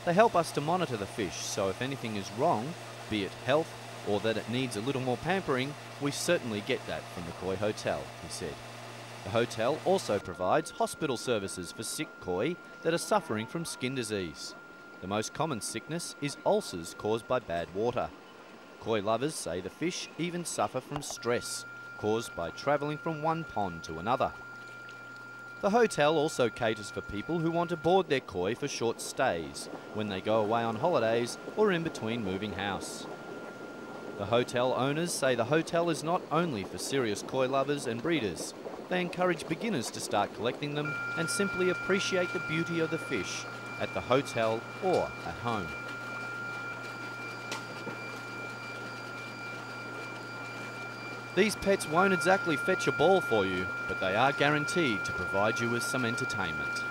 They help us to monitor the fish, so if anything is wrong, be it health or that it needs a little more pampering, we certainly get that from the Koi Hotel, he said. The hotel also provides hospital services for sick koi that are suffering from skin disease. The most common sickness is ulcers caused by bad water. Koi lovers say the fish even suffer from stress caused by travelling from one pond to another. The hotel also caters for people who want to board their koi for short stays when they go away on holidays or in between moving house. The hotel owners say the hotel is not only for serious koi lovers and breeders. They encourage beginners to start collecting them and simply appreciate the beauty of the fish at the hotel or at home. These pets won't exactly fetch a ball for you, but they are guaranteed to provide you with some entertainment.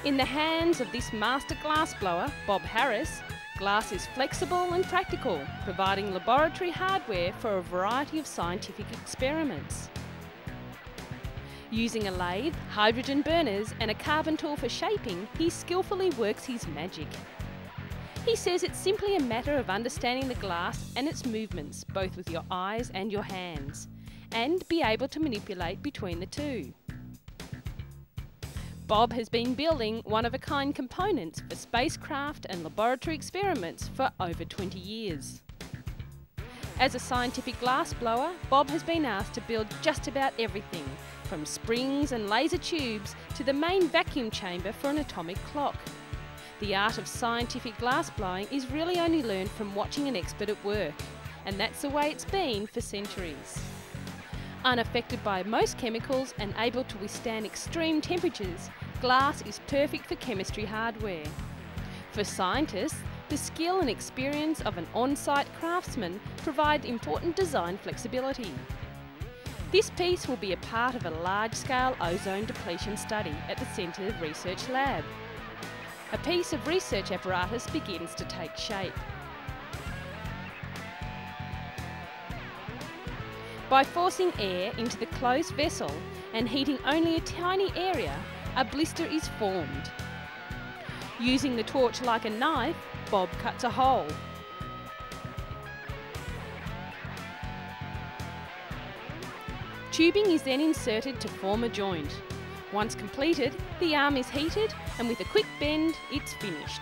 In the hands of this master glass blower, Bob Harris, glass is flexible and practical, providing laboratory hardware for a variety of scientific experiments. Using a lathe, hydrogen burners and a carbon tool for shaping, he skillfully works his magic. He says it's simply a matter of understanding the glass and its movements, both with your eyes and your hands, and be able to manipulate between the two. Bob has been building one-of-a-kind components for spacecraft and laboratory experiments for over 20 years. As a scientific glass blower, Bob has been asked to build just about everything, from springs and laser tubes to the main vacuum chamber for an atomic clock. The art of scientific glass blowing is really only learned from watching an expert at work, and that's the way it's been for centuries. Unaffected by most chemicals and able to withstand extreme temperatures, glass is perfect for chemistry hardware. For scientists, the skill and experience of an on-site craftsman provide important design flexibility. This piece will be a part of a large-scale ozone depletion study at the Centre Research Lab. A piece of research apparatus begins to take shape. By forcing air into the closed vessel and heating only a tiny area, a blister is formed. Using the torch like a knife, Bob cuts a hole. Tubing is then inserted to form a joint. Once completed, the arm is heated and with a quick bend, it's finished.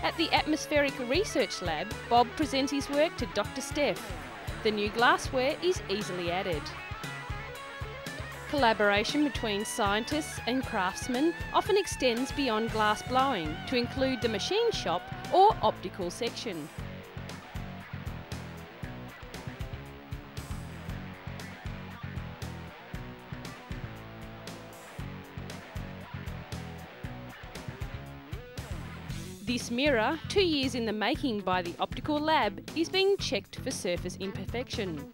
At the Atmospheric Research Lab, Bob presents his work to Dr. Steph. The new glassware is easily added. Collaboration between scientists and craftsmen often extends beyond glass blowing to include the machine shop or optical section. This mirror, 2 years in the making by the optical lab, is being checked for surface imperfection.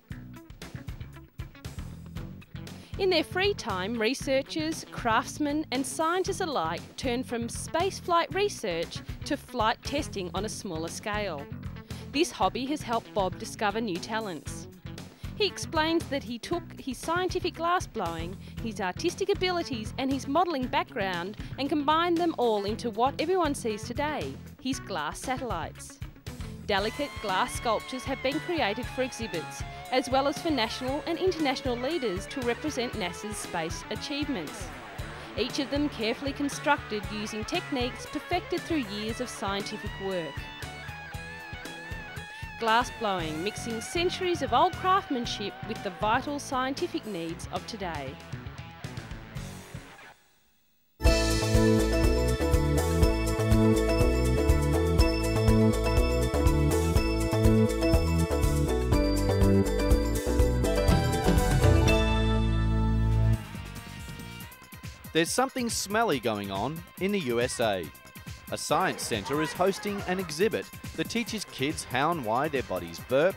In their free time, researchers, craftsmen and scientists alike turn from spaceflight research to flight testing on a smaller scale. This hobby has helped Bob discover new talents. He explains that he took his scientific glass blowing, his artistic abilities and his modelling background and combined them all into what everyone sees today, his glass satellites. Delicate glass sculptures have been created for exhibits, as well as for national and international leaders to represent NASA's space achievements. Each of them carefully constructed using techniques perfected through years of scientific work. Glass blowing, mixing centuries of old craftsmanship with the vital scientific needs of today. There's something smelly going on in the USA. A science centre is hosting an exhibit that teaches kids how and why their bodies burp,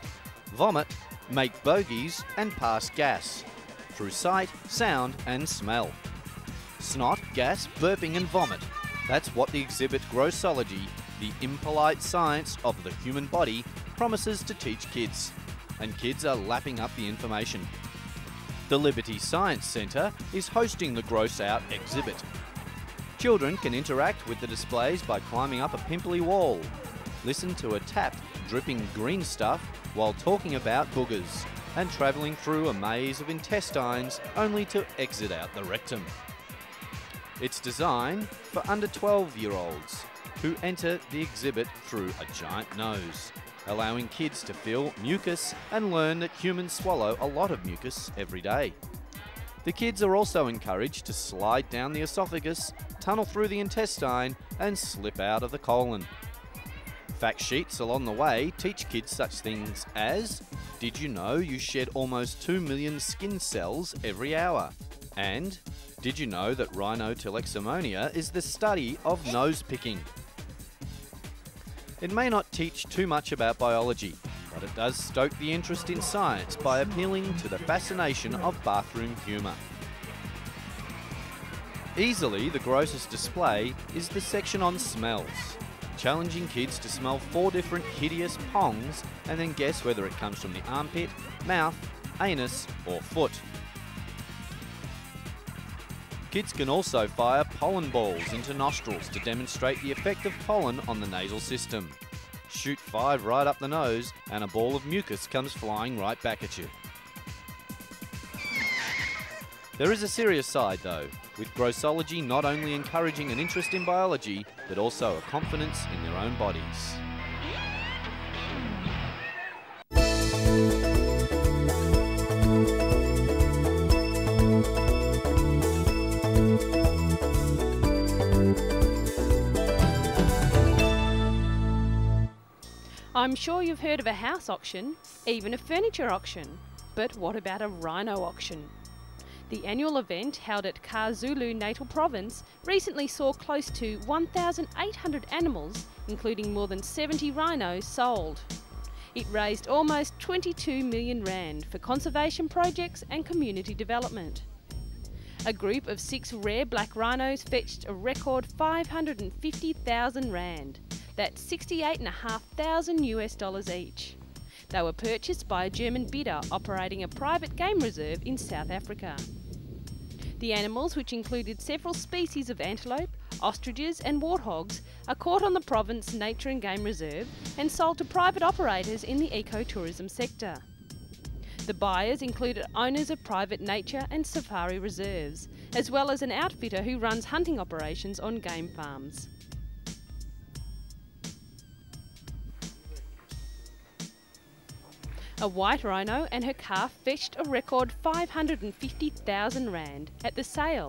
vomit, make bogies and pass gas through sight, sound and smell. Snot, gas, burping and vomit. That's what the exhibit Grossology, the impolite science of the human body, promises to teach kids. And kids are lapping up the information. The Liberty Science Centre is hosting the Gross Out exhibit. Children can interact with the displays by climbing up a pimply wall, listen to a tap dripping green stuff while talking about boogers, and travelling through a maze of intestines only to exit out the rectum. It's designed for under 12-year-olds who enter the exhibit through a giant nose, allowing kids to feel mucus and learn that humans swallow a lot of mucus every day. The kids are also encouraged to slide down the esophagus, tunnel through the intestine and slip out of the colon. Fact sheets along the way teach kids such things as, did you know you shed almost 2 million skin cells every hour? And, did you know that rhinoteleximonia is the study of nose picking? It may not teach too much about biology, but it does stoke the interest in science by appealing to the fascination of bathroom humour. Easily the grossest display is the section on smells, challenging kids to smell 4 different hideous pongs and then guess whether it comes from the armpit, mouth, anus or foot. Kids can also fire pollen balls into nostrils to demonstrate the effect of pollen on the nasal system. Shoot 5 right up the nose and a ball of mucus comes flying right back at you. There is a serious side though, with Grossology not only encouraging an interest in biology, but also a confidence in their own bodies. I'm sure you've heard of a house auction, even a furniture auction, but what about a rhino auction? The annual event held at KwaZulu-Natal Province recently saw close to 1,800 animals, including more than 70 rhinos, sold. It raised almost 22 million rand for conservation projects and community development. A group of 6 rare black rhinos fetched a record 550,000 rand. That's $68,500 each. They were purchased by a German bidder operating a private game reserve in South Africa. The animals, which included several species of antelope, ostriches and warthogs, are caught on the Province Nature and Game Reserve and sold to private operators in the ecotourism sector. The buyers included owners of private nature and safari reserves, as well as an outfitter who runs hunting operations on game farms. A white rhino and her calf fetched a record 550,000 rand at the sale,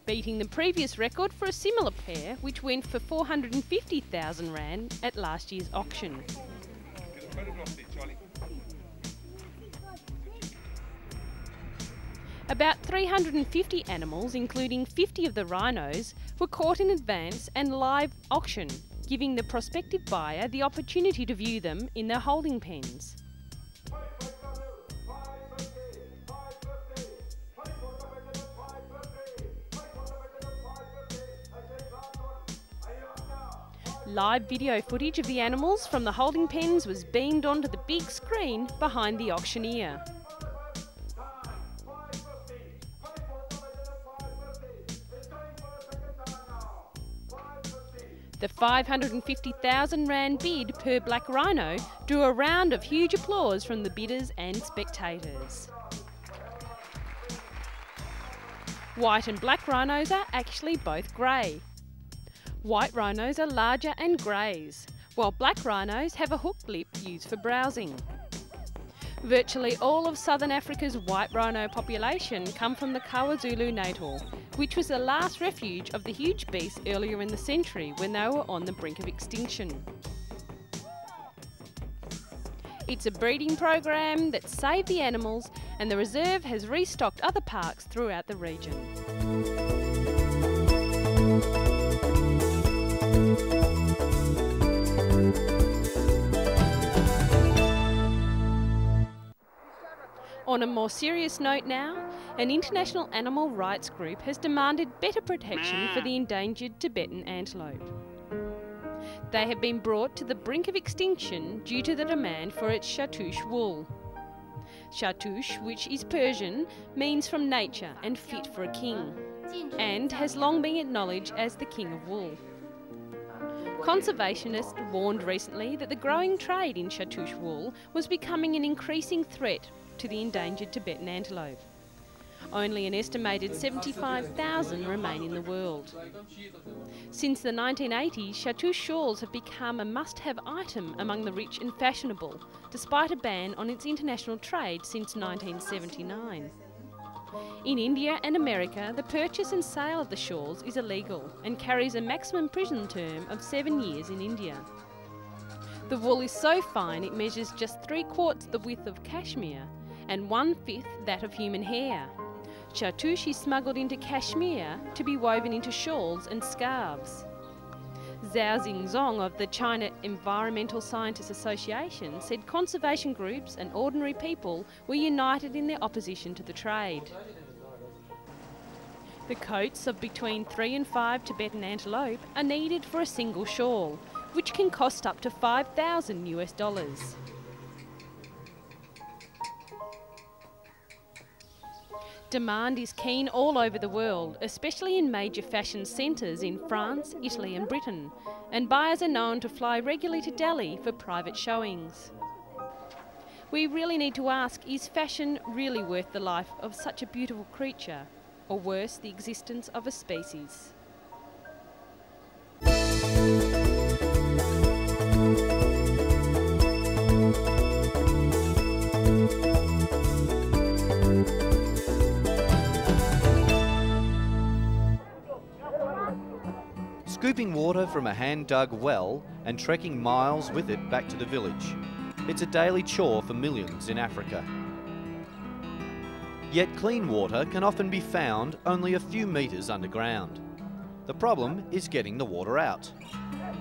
beating the previous record for a similar pair which went for 450,000 rand at last year's auction. About 350 animals, including 50 of the rhinos, were caught in advance and live auction, giving the prospective buyer the opportunity to view them in their holding pens. Live video footage of the animals from the holding pens was beamed onto the big screen behind the auctioneer. The 550,000 rand bid per black rhino drew a round of huge applause from the bidders and spectators. White and black rhinos are actually both grey. White rhinos are larger and graze, while black rhinos have a hooked lip used for browsing. Virtually all of southern Africa's white rhino population come from the KwaZulu-Natal, which was the last refuge of the huge beasts earlier in the century when they were on the brink of extinction. It's a breeding program that saved the animals, and the reserve has restocked other parks throughout the region. On a more serious note now, an international animal rights group has demanded better protection for the endangered Tibetan antelope. They have been brought to the brink of extinction due to the demand for its chartouche wool. Chartouche, which is Persian, means from nature and fit for a king, and has long been acknowledged as the king of wool. Conservationists warned recently that the growing trade in chartouche wool was becoming an increasing threat to the endangered Tibetan antelope. Only an estimated 75,000 remain in the world. Since the 1980s, chartouche shawls have become a must-have item among the rich and fashionable, despite a ban on its international trade since 1979. In India and America, the purchase and sale of the shawls is illegal and carries a maximum prison term of 7 years in India. The wool is so fine it measures just 3/4 the width of cashmere and 1/5 that of human hair. Chartouche is smuggled into Kashmir to be woven into shawls and scarves. Zhao Xingzong of the China Environmental Scientists Association said conservation groups and ordinary people were united in their opposition to the trade. The coats of between 3 and 5 Tibetan antelope are needed for a single shawl, which can cost up to $5,000 US. Demand is keen all over the world, especially in major fashion centres in France, Italy and Britain, and buyers are known to fly regularly to Delhi for private showings. We really need to ask, is fashion really worth the life of such a beautiful creature, or worse, the existence of a species? Scooping water from a hand-dug well and trekking miles with it back to the village. It's a daily chore for millions in Africa. Yet clean water can often be found only a few metres underground. The problem is getting the water out.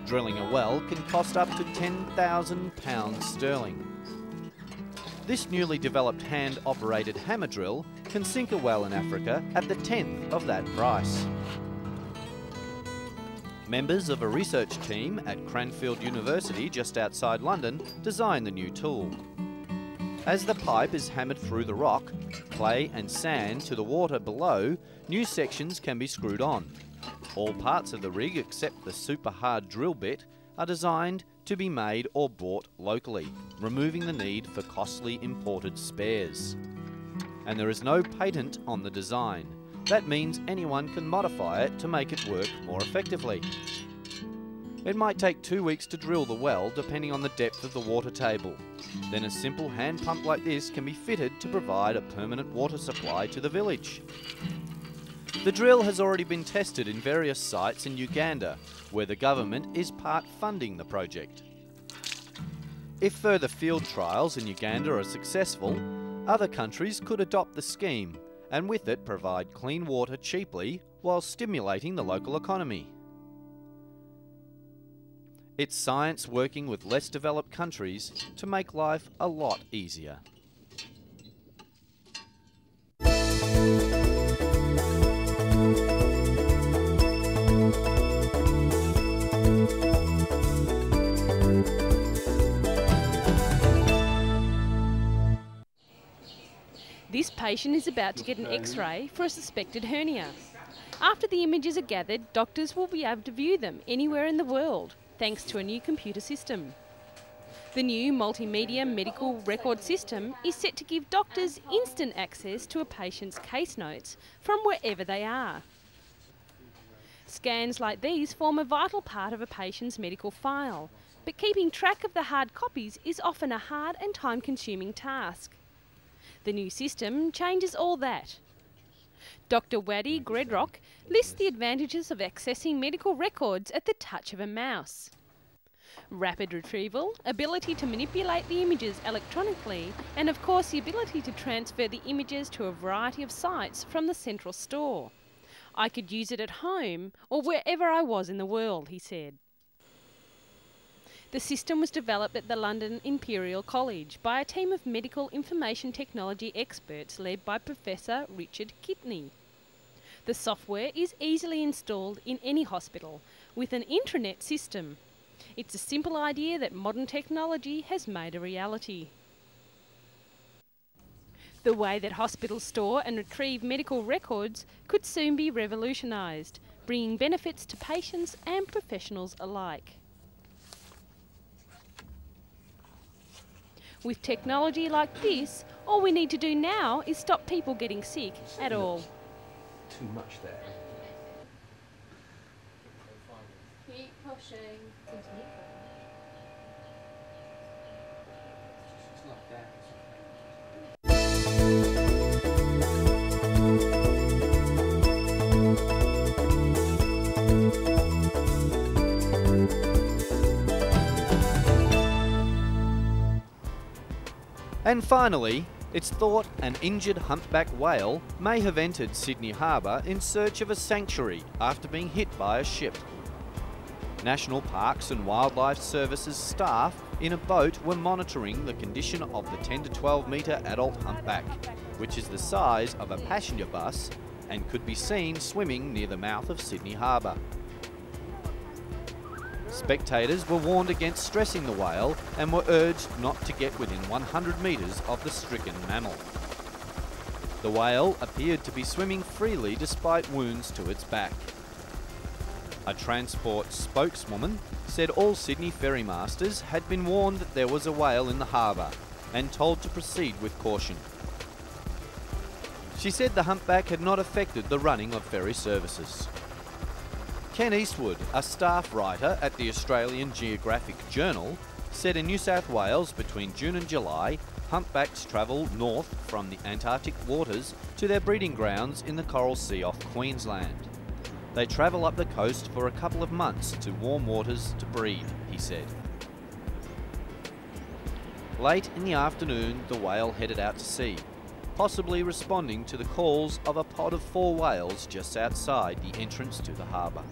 Drilling a well can cost up to £10,000 sterling. This newly developed hand-operated hammer drill can sink a well in Africa at the 10th of that price. Members of a research team at Cranfield University just outside London designed the new tool. As the pipe is hammered through the rock, clay and sand to the water below, new sections can be screwed on. All parts of the rig except the super hard drill bit are designed to be made or bought locally, removing the need for costly imported spares. And there is no patent on the design. That means anyone can modify it to make it work more effectively. It might take 2 weeks to drill the well depending on the depth of the water table. Then a simple hand pump like this can be fitted to provide a permanent water supply to the village. The drill has already been tested in various sites in Uganda, where the government is part funding the project. If further field trials in Uganda are successful, other countries could adopt the scheme and with it provide clean water cheaply while stimulating the local economy. It's science working with less developed countries to make life a lot easier. This patient is about to get an X-ray for a suspected hernia. After the images are gathered, doctors will be able to view them anywhere in the world, thanks to a new computer system. The new multimedia medical record system is set to give doctors instant access to a patient's case notes from wherever they are. Scans like these form a vital part of a patient's medical file, but keeping track of the hard copies is often a hard and time-consuming task. The new system changes all that. Dr. Wadi Gredrock lists the advantages of accessing medical records at the touch of a mouse. Rapid retrieval, ability to manipulate the images electronically, and of course the ability to transfer the images to a variety of sites from the central store. I could use it at home or wherever I was in the world, he said. The system was developed at the London Imperial College by a team of medical information technology experts led by Professor Richard Kitney. The software is easily installed in any hospital with an intranet system. It's a simple idea that modern technology has made a reality. The way that hospitals store and retrieve medical records could soon be revolutionised, bringing benefits to patients and professionals alike. With technology like this, all we need to do now is stop people getting sick at all. Too much there. Keep pushing. It's not that. And finally, it's thought an injured humpback whale may have entered Sydney Harbour in search of a sanctuary after being hit by a ship. National Parks and Wildlife Services staff in a boat were monitoring the condition of the 10 to 12 metre adult humpback, which is the size of a passenger bus and could be seen swimming near the mouth of Sydney Harbour. Spectators were warned against stressing the whale and were urged not to get within 100 metres of the stricken mammal. The whale appeared to be swimming freely despite wounds to its back. A transport spokeswoman said all Sydney ferrymasters had been warned that there was a whale in the harbour and told to proceed with caution. She said the humpback had not affected the running of ferry services. Ken Eastwood, a staff writer at the Australian Geographic Journal, said in New South Wales between June and July, humpbacks travel north from the Antarctic waters to their breeding grounds in the Coral Sea off Queensland. They travel up the coast for a couple of months to warm waters to breed, he said. Late in the afternoon, the whale headed out to sea, possibly responding to the calls of a pod of 4 whales just outside the entrance to the harbour.